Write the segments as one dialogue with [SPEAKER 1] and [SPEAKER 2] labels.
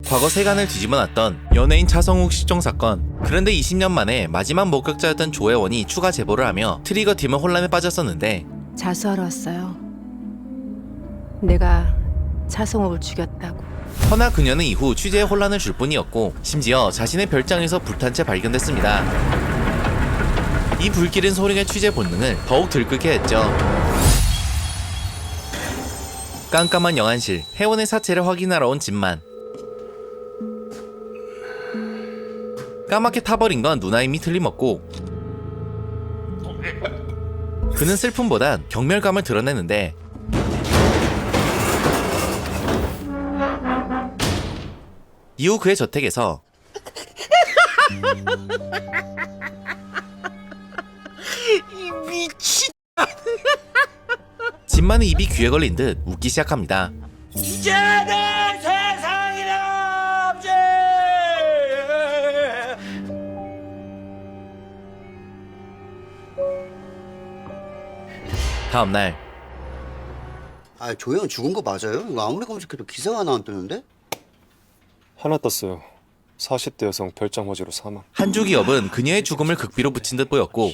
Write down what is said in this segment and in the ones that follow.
[SPEAKER 1] 과거 세간을 뒤집어놨던 연예인 차성욱 실종 사건. 그런데 20년 만에 마지막 목격자였던 조혜원이 추가 제보를 하며 트리거 팀은 혼란에 빠졌었는데
[SPEAKER 2] 자수하러 왔어요. 내가 차성욱을 죽였다고.
[SPEAKER 1] 허나 그녀는 이후 취재에 혼란을 줄 뿐이었고 심지어 자신의 별장에서 불탄 채 발견됐습니다. 이 불길은 소룡의 취재 본능을 더욱 들끓게 했죠. 깜깜한 영안실, 혜원의 사체를 확인하러 온 진만. 까맣게 타버린 건 누나임이 틀림없고 그는 슬픔보단 경멸감을 드러내는데 이후 그의 저택에서
[SPEAKER 3] 이 미친.
[SPEAKER 1] 진만의 입이 귀에 걸린 듯 웃기 시작합니다.
[SPEAKER 3] 이제는 세상이라 없지.
[SPEAKER 1] 다음날
[SPEAKER 4] 아, 조혜원 죽은 거 맞아요? 이거 아무리 검색해도 기사가 하나 안 뜨는데?
[SPEAKER 5] 하나 떴어요. 40대 여성 별장 화재로 사망.
[SPEAKER 1] 한주 기업은 그녀의 죽음을 극비로 붙인 듯 보였고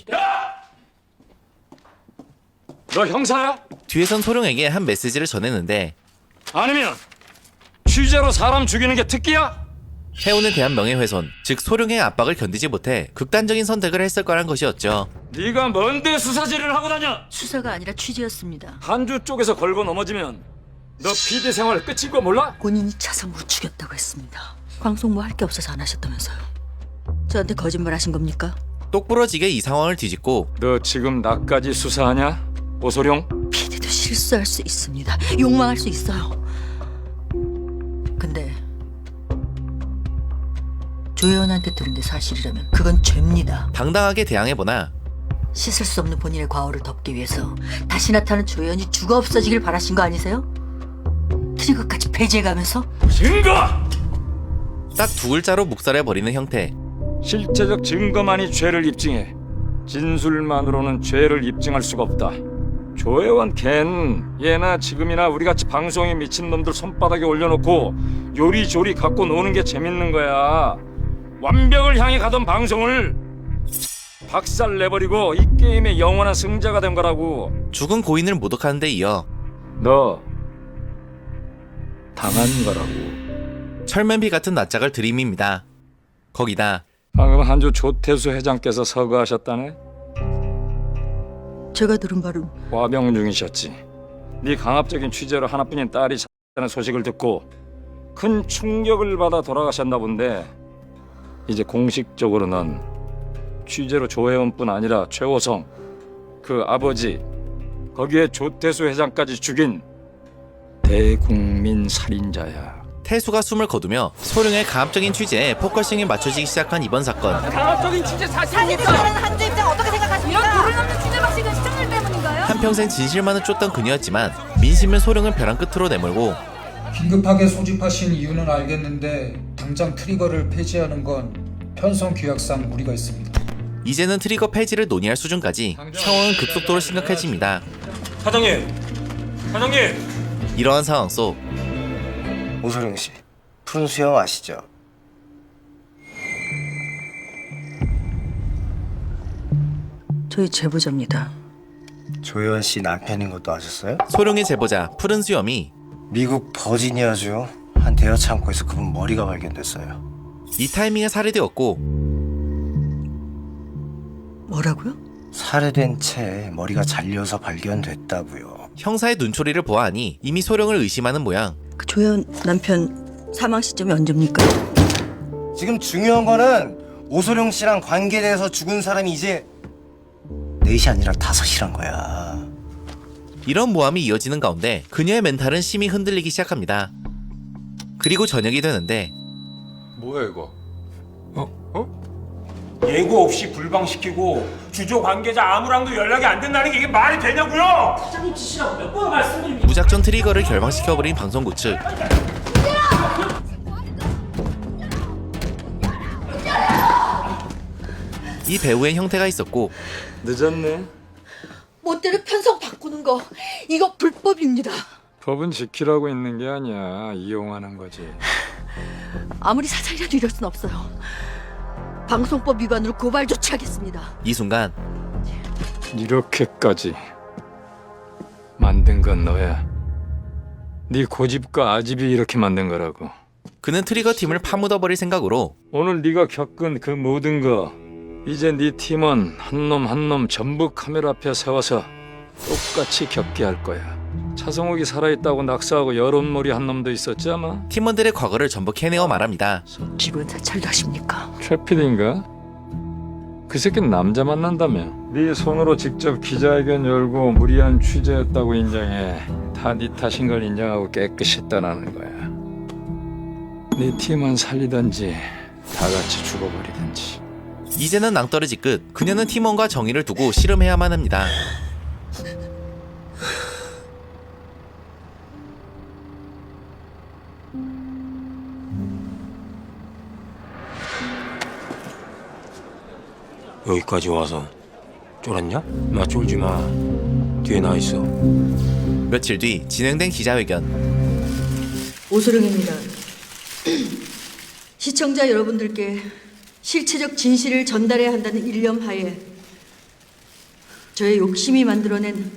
[SPEAKER 6] 너 형사야?
[SPEAKER 1] 뒤에선 소룡에게 한 메시지를 전했는데
[SPEAKER 6] 아니면 취재로 사람 죽이는 게 특기야?
[SPEAKER 1] 혜원에 대한 명예훼손, 즉 소룡의 압박을 견디지 못해 극단적인 선택을 했을 거란 것이었죠.
[SPEAKER 6] 네가 뭔데 수사질을 하고 다녀?
[SPEAKER 7] 수사가 아니라 취재였습니다.
[SPEAKER 6] 한주 쪽에서 걸고 넘어지면 너 PD 생활 끝일 거 몰라?
[SPEAKER 7] 본인이 차성으로 죽였다고 했습니다. 방송 뭐 할 게 없어서 안 하셨다면서요. 저한테 거짓말 하신 겁니까?
[SPEAKER 1] 똑부러지게 이 상황을 뒤집고
[SPEAKER 6] 너 지금 나까지 수사하냐? 오소룡?
[SPEAKER 7] PD도 실수할 수 있습니다. 욕망할 수 있어요. 근데 조혜원한테 들은 게 사실이라면 그건 죄입니다.
[SPEAKER 1] 당당하게 대항해보나
[SPEAKER 7] 씻을 수 없는 본인의 과오를 덮기 위해서 다시 나타나는 조혜원이 죽어 없어지길 바라신 거 아니세요? 트리거까지 배제해가면서?
[SPEAKER 6] 증거!
[SPEAKER 1] 딱 두 글자로 묵살해버리는 형태.
[SPEAKER 6] 실체적 증거만이 죄를 입증해. 진술만으로는 죄를 입증할 수가 없다. 조혜원 걘 예나 지금이나 우리같이 방송에 미친 놈들 손바닥에 올려놓고 요리조리 갖고 노는 게 재밌는 거야. 완벽을 향해 가던 방송을 박살내버리고 이 게임의 영원한 승자가 된 거라고.
[SPEAKER 1] 죽은 고인을 모독하는 데 이어
[SPEAKER 6] 너 당한 거라고.
[SPEAKER 1] 철면피 같은 낯짝을 들이밉니다. 거기다
[SPEAKER 6] 방금 한주 조태수 회장께서 서거하셨다네.
[SPEAKER 7] 제가 들은 바로
[SPEAKER 6] 와병 중이셨지. 네 강압적인 취재로 하나뿐인 딸이 자다는 소식을 듣고 큰 충격을 받아 돌아가셨나 본데 이제 공식적으로 넌 취재로 조혜원뿐 아니라 최호성, 그 아버지, 거기에 조태수 회장까지 죽인 대국민 살인자야.
[SPEAKER 1] 태수가 숨을 거두며 소룡의 가압적인 취재에 포커싱이 맞춰지기 시작한 이번 사건.
[SPEAKER 6] 강압적인 취재
[SPEAKER 8] 사실을 말하는 한주 입장 어떻게 생각하십니까? 이런 도를 넘는 취재 방식은 시청률 때문인가요?
[SPEAKER 1] 한평생 진실만을 쫓던 그녀였지만 민심은 소룡을 벼랑 끝으로 내몰고
[SPEAKER 9] 긴급하게 소집하신 이유는 알겠는데 당장 트리거를 폐지하는 건 편성 규약상 무리가 있습니다.
[SPEAKER 1] 이제는 트리거 폐지를 논의할 수준까지 상황은 급속도로 심각해집니다.
[SPEAKER 6] 사장님, 사장님.
[SPEAKER 1] 이러한 상황 속
[SPEAKER 4] 오소룡 씨, 푸른 수염 아시죠?
[SPEAKER 7] 저희 제보자입니다.
[SPEAKER 4] 조혜원 씨 남편인 것도 아셨어요?
[SPEAKER 1] 소룡의 제보자 푸른 수염이
[SPEAKER 4] 미국 버지니아주 한 대여 창고에서 그분 머리가 발견됐어요.
[SPEAKER 1] 이 타이밍에 살해되었고
[SPEAKER 7] 뭐라고요?
[SPEAKER 4] 살해된 채 머리가 잘려서 발견됐다고요.
[SPEAKER 1] 형사의 눈초리를 보아하니 이미 소룡을 의심하는 모양.
[SPEAKER 7] 그 조혜원 남편 사망 시점이 언제입니까?
[SPEAKER 4] 지금 중요한 거는 오소룡 씨랑 관계돼서 죽은 사람이 이제 4시 아니라 5시란 거야.
[SPEAKER 1] 이런 모함이 이어지는 가운데 그녀의 멘탈은 심히 흔들리기 시작합니다. 그리고 저녁이 되는데
[SPEAKER 5] 뭐야 이거?
[SPEAKER 3] 예고 없이 불방시키고 주조 관계자 아무랑도 연락이 안 된다는 게 이게 말이 되냐고요?
[SPEAKER 1] 무작정 트리거를 결방시켜버린 방송국 측. 이 배우엔 형태가 있었고
[SPEAKER 6] 늦었네.
[SPEAKER 7] 멋대로 편성 바꾸는 거 이거 불법입니다.
[SPEAKER 6] 법은 지키라고 있는 게 아니야. 이용하는 거지.
[SPEAKER 7] 아무리 사장이라도 이럴 순 없어요. 방송법 위반으로 고발 조치하겠습니다.
[SPEAKER 1] 이 순간
[SPEAKER 6] 이렇게까지 만든 건 너야. 네 고집과 아집이 이렇게 만든 거라고.
[SPEAKER 1] 그는 트리거 팀을 파묻어버릴 생각으로
[SPEAKER 6] 오늘 네가 겪은 그 모든 거 이제 네 팀원 한 놈 한 놈 전부 카메라 앞에 세워서 똑같이 겪게 할 거야. 차성욱이 살아있다고 낙서하고 여론몰이 한 놈도 있었지 아마?
[SPEAKER 1] 팀원들의 과거를 전부 캐내어 말합니다.
[SPEAKER 7] 직원 사찰도 하십니까?
[SPEAKER 6] 최 PD인가? 그 새끼는 남자 만난다며. 네 손으로 직접 기자회견 열고 무리한 취재였다고 인정해. 다 네 탓인 걸 인정하고 깨끗이 떠나는 거야. 네 팀원 살리든지 다 같이 죽어버리든지.
[SPEAKER 1] 이제는 낭떠러지 끝. 그녀는 팀원과 정의를 두고 씨름해야만 합니다.
[SPEAKER 10] 여기까지 와서 쫄았냐? 나 쫄지 마. 뒤에 나 있어.
[SPEAKER 1] 며칠 뒤 진행된 기자회견.
[SPEAKER 7] 오소룡입니다. 시청자 여러분들께 실체적 진실을 전달해야 한다는 일념 하에 저의 욕심이 만들어낸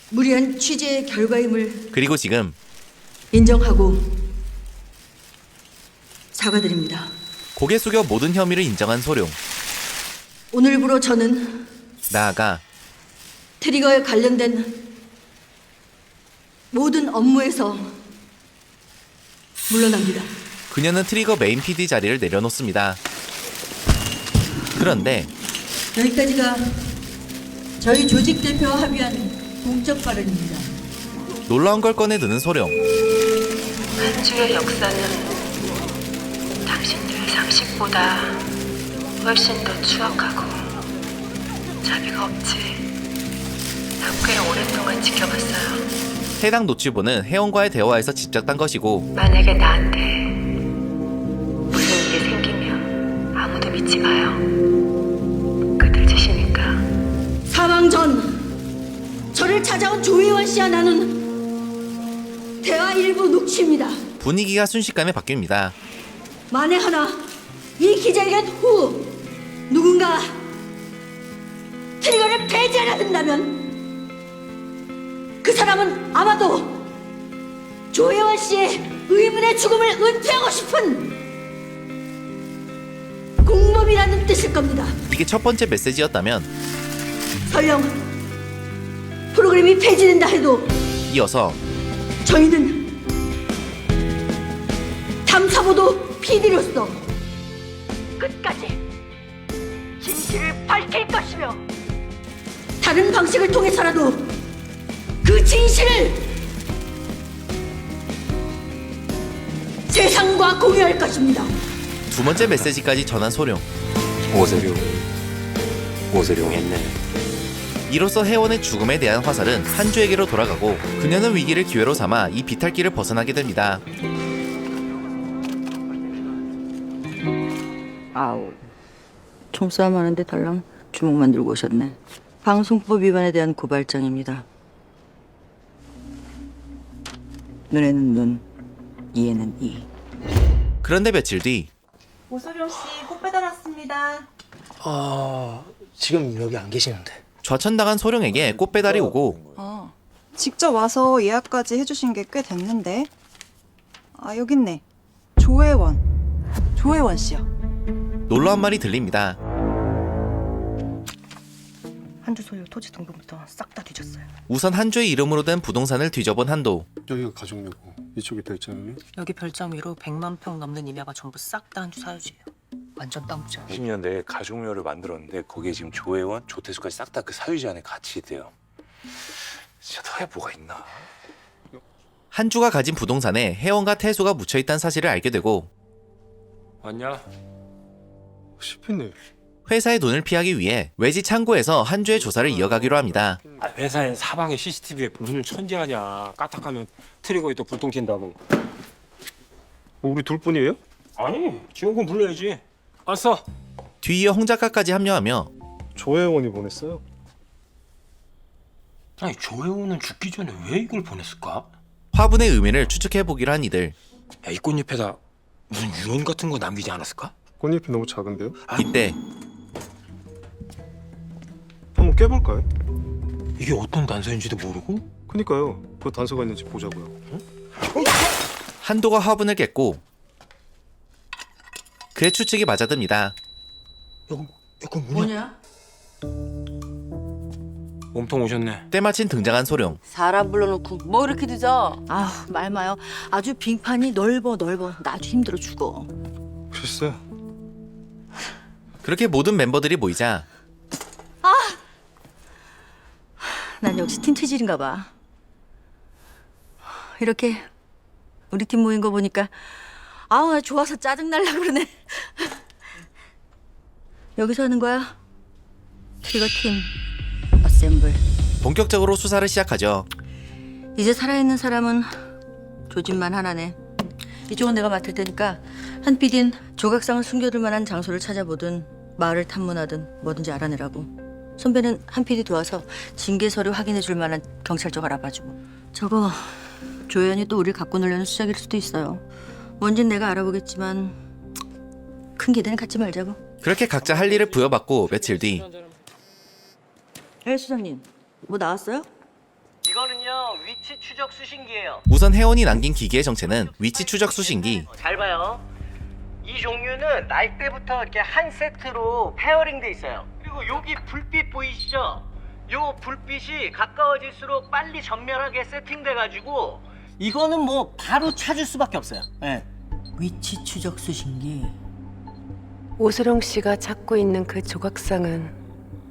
[SPEAKER 7] 무리한 취재의 결과임을
[SPEAKER 1] 그리고 지금
[SPEAKER 7] 인정하고 사과드립니다.
[SPEAKER 1] 고개 숙여 모든 혐의를 인정한 소룡.
[SPEAKER 7] 오늘부로 저는
[SPEAKER 1] 나아가
[SPEAKER 7] 트리거에 관련된 모든 업무에서 물러납니다.
[SPEAKER 1] 그녀는 트리거 메인 PD 자리를 내려놓습니다. 그런데
[SPEAKER 7] 여기까지가 저희 조직 대표와 합의한 공적 발언입니다.
[SPEAKER 1] 놀라운 걸 꺼내드는 소룡.
[SPEAKER 2] 한주의 역사는 당신들의 상식보다 훨씬 더 추악하고 자비가 없지. 난 꽤 오랫동안 지켜봤어요.
[SPEAKER 1] 해당 노출본은 혜원과의 대화에서 집적단 것이고
[SPEAKER 2] 만약에 나한테 무슨 일이 생기면 아무도 믿지 마요. 그들 짓이니까.
[SPEAKER 7] 사망 전 저를 찾아온 조혜원 씨와 나눈 대화 일부 녹취입니다.
[SPEAKER 1] 분위기가 순식간에 바뀝니다.
[SPEAKER 7] 만에 하나 이 기자회견 후 누군가 트리거를 배제하려 든다면 그 사람은 아마도 조혜원 씨의 의문의 죽음을 은폐하고 싶은 공범이라는 뜻일 겁니다.
[SPEAKER 1] 이게 첫 번째 메시지였다면
[SPEAKER 7] 설령 프로그램이 폐지된다 해도
[SPEAKER 1] 이어서
[SPEAKER 7] 저희는 탐사보도 PD로서 끝까지 진실을 밝힐 것이며 다른 방식을 통해서라도 그 진실을 세상과 공유할 것입니다.
[SPEAKER 1] 두 번째 메시지까지 전한 소룡.
[SPEAKER 10] 오소룡 했네.
[SPEAKER 1] 이로써 혜원의 죽음에 대한 화살은 한주에게로 돌아가고 그녀는 위기를 기회로 삼아 이 비탈길을 벗어나게 됩니다.
[SPEAKER 7] 아우, 총싸움 하는데 달랑 주먹만 들고 오셨네. 방송법 위반에 대한 고발장입니다. 눈에는 눈, 이에는 이.
[SPEAKER 1] 그런데 며칠 뒤
[SPEAKER 8] 오소룡 씨 꽃 배달 왔습니다.
[SPEAKER 4] 지금 여기 안 계시는데.
[SPEAKER 1] 좌천당한 소룡에게 꽃 배달이 오고
[SPEAKER 8] 직접 와서 예약까지 해주신 게 꽤 됐는데. 아, 여기 있네. 조혜원 씨요.
[SPEAKER 1] 놀라운 말이 들립니다.
[SPEAKER 2] 한주 소유 토지 등본부터 싹 다 뒤졌어요.
[SPEAKER 1] 우선 한주의 이름으로 된 부동산을 뒤져본 한도.
[SPEAKER 5] 여기가 가족묘고 이쪽이 별장이네.
[SPEAKER 2] 여기 별장 위로 100만 평 넘는 임야가 전부 싹 다 한주 사유지예요. 완전 땅부자.
[SPEAKER 10] 90년대에 가족묘를 만들었는데 거기에 지금 조혜원, 조태수까지 싹 다 그 사유지 안에 같이 있대요. 진짜 더해 뭐가 있나?
[SPEAKER 1] 한주가 가진 부동산에 혜원과 태수가 묻혀있다는 사실을 알게 되고
[SPEAKER 6] 왔냐?
[SPEAKER 5] 씹히네.
[SPEAKER 1] 회사의 돈을 피하기 위해 외지 창고에서 한주의 조사를 이어가기로 합니다.
[SPEAKER 10] 회사엔 사방에 CCTV에 무슨 천재하냐. 까딱하면 트리거에 또 불똥 튄다고.
[SPEAKER 5] 우리 둘뿐이에요?
[SPEAKER 10] 아니, 지원금 불러야지. 알았어.
[SPEAKER 1] 뒤이어 홍 작가까지 합류하며
[SPEAKER 5] 조혜원이 보냈어요.
[SPEAKER 10] 아니, 조혜원은 죽기 전에 왜 이걸 보냈을까?
[SPEAKER 1] 화분의 의미를 추측해보기로 한 이들.
[SPEAKER 3] 야, 이 꽃잎에다 무슨 유언 같은 거 남기지 않았을까?
[SPEAKER 5] 꽃잎이 너무 작은데요?
[SPEAKER 1] 이때
[SPEAKER 5] 한번 깨볼까요?
[SPEAKER 3] 이게 어떤 단서인지도 모르고?
[SPEAKER 5] 그니까요. 그 단서가 있는지 보자고요.
[SPEAKER 1] 한도가 화분을 깼고 그의 추측이 맞아듭니다.
[SPEAKER 3] 이건 뭐냐? 몸통 오셨네.
[SPEAKER 1] 때마침 등장한 소룡.
[SPEAKER 2] 사람 불러놓고 뭐 이렇게 늦어?
[SPEAKER 7] 아우 말 마요. 아주 빙판이 넓어. 나 아주 힘들어 죽어.
[SPEAKER 5] 글쎄.
[SPEAKER 1] 그렇게 모든 멤버들이 모이자
[SPEAKER 7] 난 역시 팀 체질인가 봐. 이렇게 우리 팀 모인 거 보니까 아우 나 좋아서 짜증날라 그러네. 여기서 하는 거야? 트리거 팀 어셈블.
[SPEAKER 1] 본격적으로 수사를 시작하죠.
[SPEAKER 7] 이제 살아있는 사람은 조짐만 하나네. 이쪽은 내가 맡을 테니까 한 PD는 조각상을 숨겨둘 만한 장소를 찾아보든 마을을 탐문하든 뭐든지 알아내라고. 선배는 한 PD 도와서 징계 서류 확인해줄 만한 경찰 쪽 알아봐주고. 저거 조연이 또 우리를 갖고 놀려는 수작일 수도 있어요. 뭔진 내가 알아보겠지만 큰 기대는 갖지 말자고.
[SPEAKER 1] 그렇게 각자 할 일을 부여받고 며칠 뒤
[SPEAKER 7] 수장님 뭐 나왔어요?
[SPEAKER 2] 이거는요 위치 추적 수신기예요.
[SPEAKER 1] 우선 혜원이 남긴 기기의 정체는 위치 추적 수신기.
[SPEAKER 2] 잘 봐요. 이 종류는 날 때부터 이렇게 한 세트로 페어링돼 있어요. 그리고 여기 불빛 보이시죠? 요 불빛이 가까워질수록 빨리 전멸하게 세팅돼가지고 이거는 뭐 바로 찾을 수밖에 없어요. 네.
[SPEAKER 7] 위치 추적 수신기.
[SPEAKER 11] 오소룡 씨가 찾고 있는 그 조각상은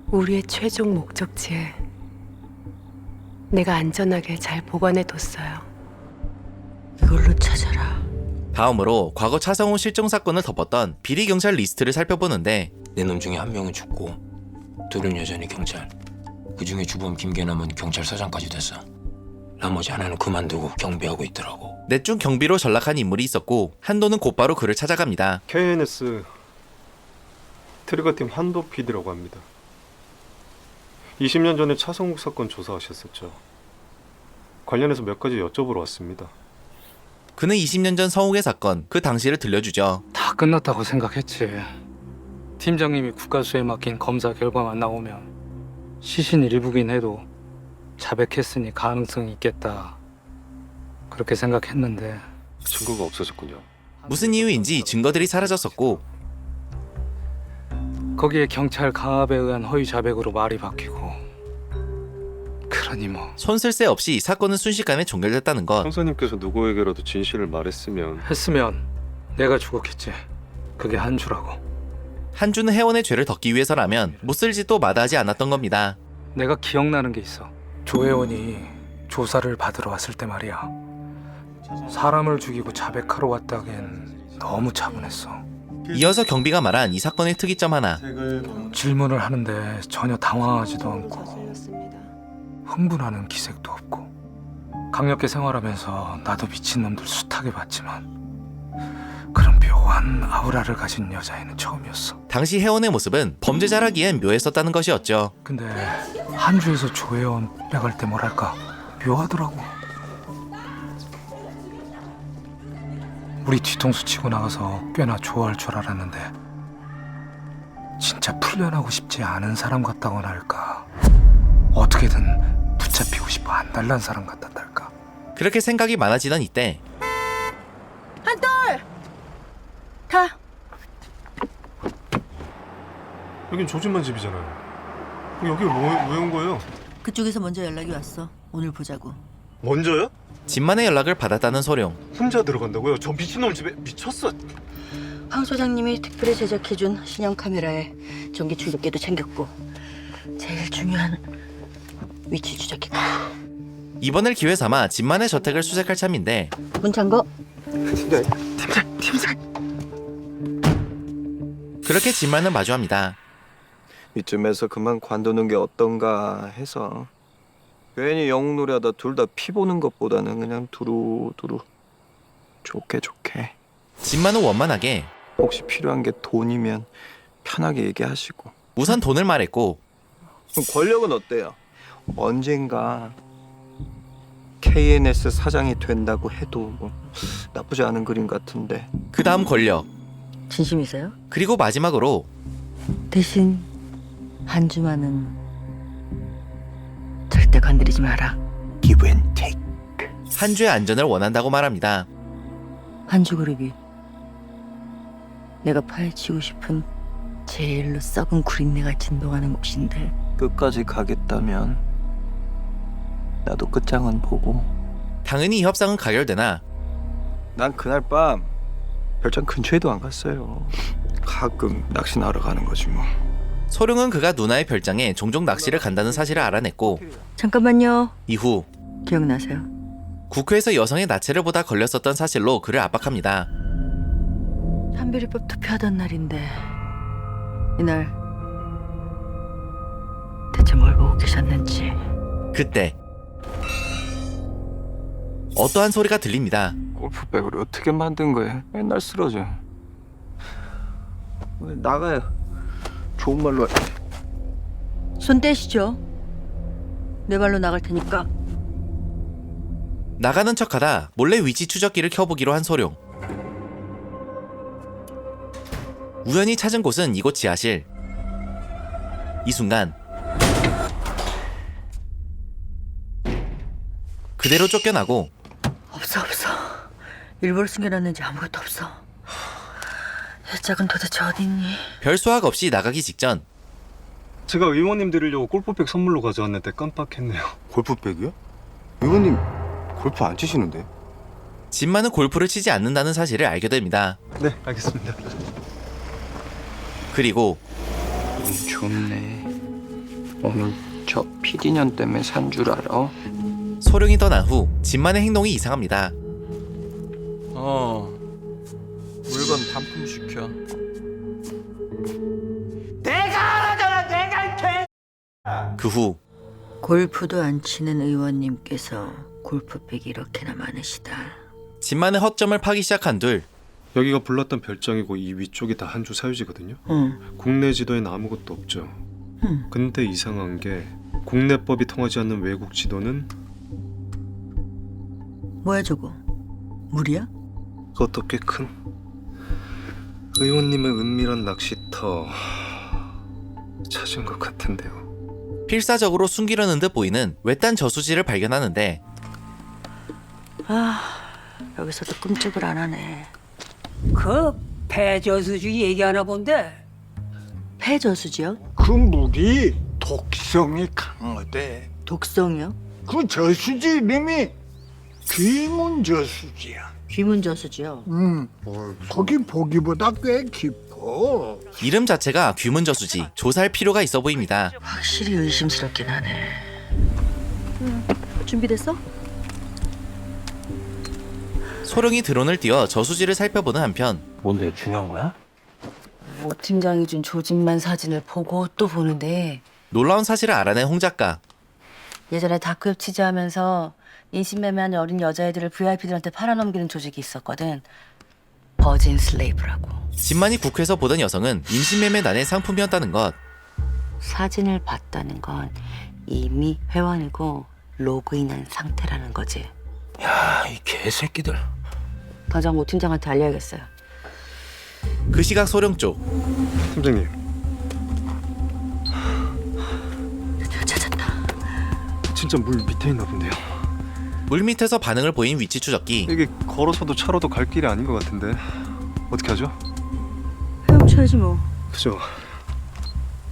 [SPEAKER 11] 우리의 최종 목적지에 내가 안전하게 잘 보관해 뒀어요.
[SPEAKER 7] 이걸로 찾아라.
[SPEAKER 1] 다음으로 과거 차성호 실종 사건을 덮었던 비리 경찰 리스트를 살펴보는데
[SPEAKER 3] 내 놈 중에 한 명은 죽고 둘은 여전히 경찰. 그 중에 주범 김계남은 경찰서장까지 됐어. 나머지 하나는 그만두고 경비하고 있더라고.
[SPEAKER 1] 넷 중 경비로 전락한 인물이 있었고 한도는 곧바로 그를 찾아갑니다.
[SPEAKER 5] KNS 트리거팀 한도 PD라고 합니다. 20년 전에 차성욱 사건 조사하셨었죠. 관련해서 몇 가지 여쭤보러 왔습니다.
[SPEAKER 1] 그는 20년 전 성욱의 사건 그 당시를 들려주죠.
[SPEAKER 12] 다 끝났다고 생각했지. 팀장님이 국가수에 맡긴 검사 결과만 나오면 시신 일부긴 해도 자백했으니 가능성이 있겠다. 그렇게 생각했는데
[SPEAKER 5] 증거가 없어졌군요.
[SPEAKER 1] 무슨 이유인지 증거들이 사라졌었고
[SPEAKER 12] 거기에 경찰 강압에 의한 허위 자백으로 말이 바뀌고 그러니 뭐
[SPEAKER 1] 손쓸 새 없이 사건은 순식간에 종결됐다는 것.
[SPEAKER 5] 형사님께서 누구에게라도 진실을 말했으면
[SPEAKER 12] 했으면 내가 죽었겠지. 그게 한주라고.
[SPEAKER 1] 한주는 혜원의 죄를 덮기 위해서라면 못쓸 짓도 마다하지 않았던 겁니다.
[SPEAKER 12] 내가 기억나는 게 있어. 조혜원이 조사를 받으러 왔을 때 말이야. 사람을 죽이고 자백하러 왔다기엔 너무 차분했어.
[SPEAKER 1] 이어서 경비가 말한 이 사건의 특이점 하나.
[SPEAKER 12] 질문을 하는데 전혀 당황하지도 않고 흥분하는 기색도 없고. 강력계 생활하면서 나도 미친놈들 숱하게 봤지만 그런 묘한 아우라를 가진 여자애는 처음이었어.
[SPEAKER 1] 당시 혜원의 모습은 범죄자라기엔 묘했었다는 것이었죠.
[SPEAKER 12] 근데 한주에서 조혜원 빼갈 때 뭐랄까 묘하더라고. 우리 뒤통수 치고 나가서 꽤나 좋아할 줄 알았는데 진짜 풀려나고 싶지 않은 사람 같다고나 할까. 어떻게든 붙잡히고 싶어 안달난 사람 같았달까.
[SPEAKER 1] 그렇게 생각이 많아지던 이때
[SPEAKER 7] 한돌! 가!
[SPEAKER 5] 여긴 조진만 집이잖아요. 여기 왜 온 거예요?
[SPEAKER 7] 그쪽에서 먼저 연락이 왔어. 오늘 보자고.
[SPEAKER 5] 먼저요?
[SPEAKER 1] 집만의 연락을 받았다는 소룡.
[SPEAKER 5] 혼자 들어간다고요? 저 미친놈 집에 미쳤어.
[SPEAKER 7] 황 소장님이 특별히 제작해준 신형 카메라에 전기 출력기도 챙겼고 제일 중요한 위치 추적기고.
[SPEAKER 1] 이번을 기회 삼아 집만의 저택을 수색할 참인데
[SPEAKER 7] 문 잠궈.
[SPEAKER 5] 팀장.
[SPEAKER 1] 그렇게 집만은 마주합니다.
[SPEAKER 13] 이쯤에서 그만 관두는 게 어떤가 해서. 괜히 영웅놀이 하다 둘 다 피 보는 것보다는 그냥 두루두루 좋게.
[SPEAKER 1] 집만은 원만하게
[SPEAKER 13] 혹시 필요한 게 돈이면 편하게 얘기하시고.
[SPEAKER 1] 우선 돈을 말했고
[SPEAKER 13] 그럼 권력은 어때요? 언젠가 KNS 사장이 된다고 해도 뭐 나쁘지 않은 그림 같은데.
[SPEAKER 1] 그 다음 권력,
[SPEAKER 7] 진심이세요?
[SPEAKER 1] 그리고 마지막으로
[SPEAKER 7] 대신 한 주만은 절대 건드리지 마라.
[SPEAKER 13] Give and take.
[SPEAKER 1] 한주의 안전을 원한다고 말합니다.
[SPEAKER 7] 한주그룹이 내가 파헤치고 싶은 제일로 썩은 구린내가 진동하는 곳인데
[SPEAKER 13] 끝까지 가겠다면 나도 끝장은 보고.
[SPEAKER 1] 당연히 이 협상은 가결되나
[SPEAKER 13] 난 그날 밤 별장 근처에도 안 갔어요. 가끔 낚시나러 가는 거지 뭐.
[SPEAKER 1] 소룡은 그가 누나의 별장에 종종 낚시를 간다는 사실을 알아냈고
[SPEAKER 7] 잠깐만요.
[SPEAKER 1] 이후
[SPEAKER 7] 기억나세요?
[SPEAKER 1] 국회에서 여성의 나체를 보다 걸렸었던 사실로 그를 압박합니다.
[SPEAKER 7] 한별이법 투표하던 날인데 이날 대체 뭘 보고 계셨는지.
[SPEAKER 1] 그때 어떠한 소리가 들립니다.
[SPEAKER 13] 골프백을 어떻게 만든 거야? 맨날 쓰러져. 나가요. 좋은 말로.
[SPEAKER 7] 손 떼시죠. 내 발로 나갈 테니까.
[SPEAKER 1] 나가는 척하다 몰래 위치 추적기를 켜보기로 한 소룡. 우연히 찾은 곳은 이곳 지하실. 이 순간 그대로 쫓겨나고
[SPEAKER 7] 없어. 일부러 숨겨놨는지 아무것도 없어. 혜짝은 도대체 어딨니?
[SPEAKER 1] 별 수확 없이 나가기 직전
[SPEAKER 5] 제가 의원님 드리려고 골프백 선물로 가져왔는데 깜빡했네요.
[SPEAKER 4] 골프백이요? 의원님 골프 안 치시는데?
[SPEAKER 1] 진만은 골프를 치지 않는다는 사실을 알게 됩니다.
[SPEAKER 5] 네, 알겠습니다.
[SPEAKER 1] 그리고
[SPEAKER 13] 좋네. 오늘 저 PD년 때문에 산 줄 알아?
[SPEAKER 1] 소룡이 떠난 후 진만의 행동이 이상합니다.
[SPEAKER 13] 물건 반품시켜.
[SPEAKER 1] 그 후
[SPEAKER 7] 골프도 안 치는 의원님께서 골프백이 이렇게나 많으시다.
[SPEAKER 1] 진만의 허점을 파기 시작한 둘.
[SPEAKER 5] 여기가 불렀던 별장이고 이 위쪽이 다 한주 사유지거든요.
[SPEAKER 7] 응.
[SPEAKER 5] 국내 지도엔 아무것도 없죠.
[SPEAKER 7] 응.
[SPEAKER 5] 근데 이상한 게 국내법이 통하지 않는 외국 지도는
[SPEAKER 7] 뭐야 저거? 물이야?
[SPEAKER 5] 그것도 꽤 큰. 의원님의 은밀한 낚시터 찾은 것 같은데요.
[SPEAKER 1] 필사적으로 숨기려는 듯 보이는 외딴 저수지를 발견하는데
[SPEAKER 7] 여기서도 끔찍을 안 하네.
[SPEAKER 14] 그 폐저수지 얘기하나 본데.
[SPEAKER 7] 폐저수지요?
[SPEAKER 14] 그 물이 독성이 강하대.
[SPEAKER 7] 독성이요?
[SPEAKER 14] 그 저수지 이름이 귀문저수지야.
[SPEAKER 7] 귀문저수지요?
[SPEAKER 14] 거기 보기보다 꽤 깊어.
[SPEAKER 1] 이름 자체가 귀문저수지. 조사할 필요가 있어 보입니다.
[SPEAKER 7] 확실히 의심스럽긴 하네. 준비됐어?
[SPEAKER 1] 소룡이 드론을 띄워 저수지를 살펴보는 한편
[SPEAKER 3] 뭔데 중요한 거야?
[SPEAKER 11] 오 팀장이 준 조짐만 사진을 보고 또 보는데
[SPEAKER 1] 놀라운 사실을 알아낸 홍 작가.
[SPEAKER 11] 예전에 다크웹 취재하면서 인신매매한 어린 여자애들을 VIP들한테 팔아넘기는 조직이 있었거든. 버진 슬레이브라고.
[SPEAKER 1] 진만이 국회에서 보던 여성은 임신매매단의 상품이었다는 것.
[SPEAKER 11] 사진을 봤다는 건 이미 회원이고 로그인한 상태라는 거지.
[SPEAKER 3] 야, 이 개새끼들.
[SPEAKER 11] 당장 오 팀장한테 알려야겠어요.
[SPEAKER 1] 그 시각 소룡 쪽.
[SPEAKER 5] 팀장님,
[SPEAKER 7] 드디어 찾았다.
[SPEAKER 5] 진짜 물 밑에 있나 본데요.
[SPEAKER 1] 물 밑에서 반응을 보인 위치 추적기.
[SPEAKER 5] 이게 걸어서도 차로도 갈 길이 아닌 것 같은데 어떻게 하죠?
[SPEAKER 7] 헤엄쳐야지 뭐.
[SPEAKER 5] 그죠?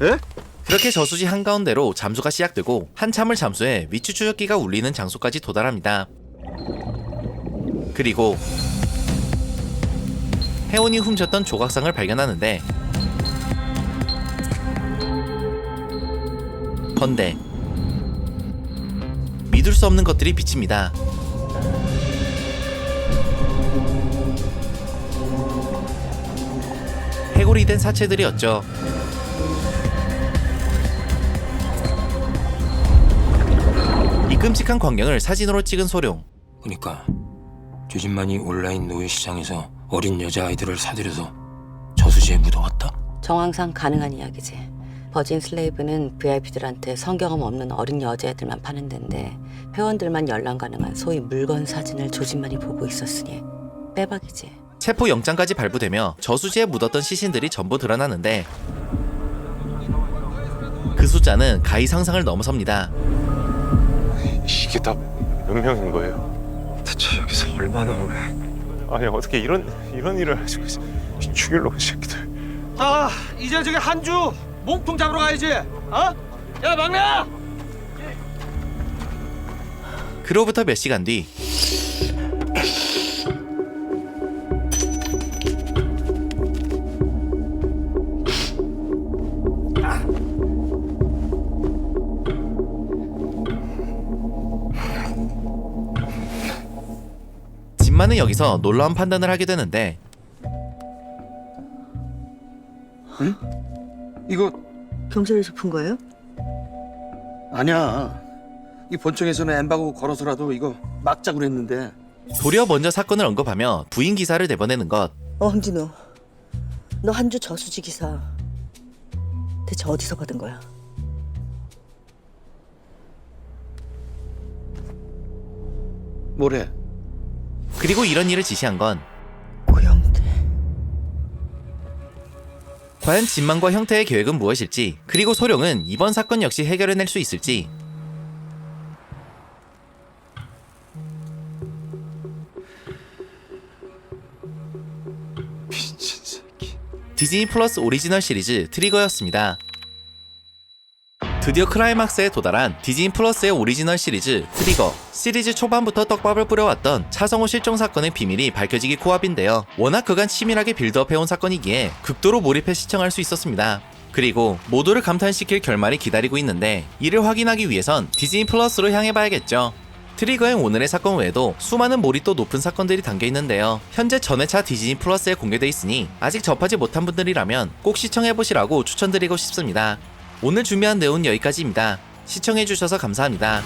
[SPEAKER 5] 에?
[SPEAKER 1] 그렇게 저수지 한가운데로 잠수가 시작되고 한참을 잠수해 위치 추적기가 울리는 장소까지 도달합니다. 그리고 혜원이 훔쳤던 조각상을 발견하는데 헌데 믿을 수 없는 것들이 비칩니다. 해골이 된 사체들이었죠. 이 끔찍한 광경을 사진으로 찍은 소룡.
[SPEAKER 3] 그러니까 조진만이 온라인 노예 시장에서 어린 여자아이들을 사들여서 저수지에 묻어왔다?
[SPEAKER 11] 정황상 가능한 이야기지. 버진 슬레이브는 VIP들한테 성경험 없는 어린 여자애들만 파는 데인데 회원들만 열람 가능한 소위 물건 사진을 조짐만이 보고 있었으니 빼박이지.
[SPEAKER 1] 체포 영장까지 발부되며 저수지에 묻었던 시신들이 전부 드러나는데 그 숫자는 가히 상상을 넘어섭니다.
[SPEAKER 5] 이게 다 몇 명인 거예요? 대체 여기서 얼마나 오래? 아니 어떻게 이런 일을 하시고 죽일러 온 새끼들.
[SPEAKER 2] 아, 이제 저기 한주 몸통 잡으러 가야지. 어? 야, 막내야!
[SPEAKER 1] 그로부터 몇 시간 뒤 진만은 여기서 놀라운 판단을 하게 되는데
[SPEAKER 2] 응? 이거
[SPEAKER 7] 경찰에서 푼 거예요?
[SPEAKER 2] 아니야. 이 본청에서는 엠바고 걸어서라도 이거 막자고 그랬는데.
[SPEAKER 1] 도리어 먼저 사건을 언급하며 부인 기사를 내보내는 것.
[SPEAKER 7] 황진우, 너 한주 저수지 기사 대체 어디서 받은 거야?
[SPEAKER 2] 뭐래?
[SPEAKER 1] 그리고 이런 일을 지시한 건
[SPEAKER 7] 고영태.
[SPEAKER 1] 과연 진만과 형태의 계획은 무엇일지, 그리고 소룡은 이번 사건 역시 해결해낼 수 있을지.
[SPEAKER 2] 미친 새끼.
[SPEAKER 1] 디즈니 플러스 오리지널 시리즈 트리거였습니다. 드디어 클라이막스에 도달한 디즈니 플러스의 오리지널 시리즈 트리거. 시리즈 초반부터 떡밥을 뿌려왔던 차성호 실종 사건의 비밀이 밝혀지기 코앞인데요. 워낙 그간 치밀하게 빌드업해온 사건이기에 극도로 몰입해 시청할 수 있었습니다. 그리고 모두를 감탄시킬 결말이 기다리고 있는데 이를 확인하기 위해선 디즈니 플러스로 향해봐야겠죠. 트리거의 오늘의 사건 외에도 수많은 몰입도 높은 사건들이 담겨있는데요. 현재 전회차 디즈니 플러스에 공개돼 있으니 아직 접하지 못한 분들이라면 꼭 시청해보시라고 추천드리고 싶습니다. 오늘 준비한 내용은 여기까지입니다. 시청해주셔서 감사합니다.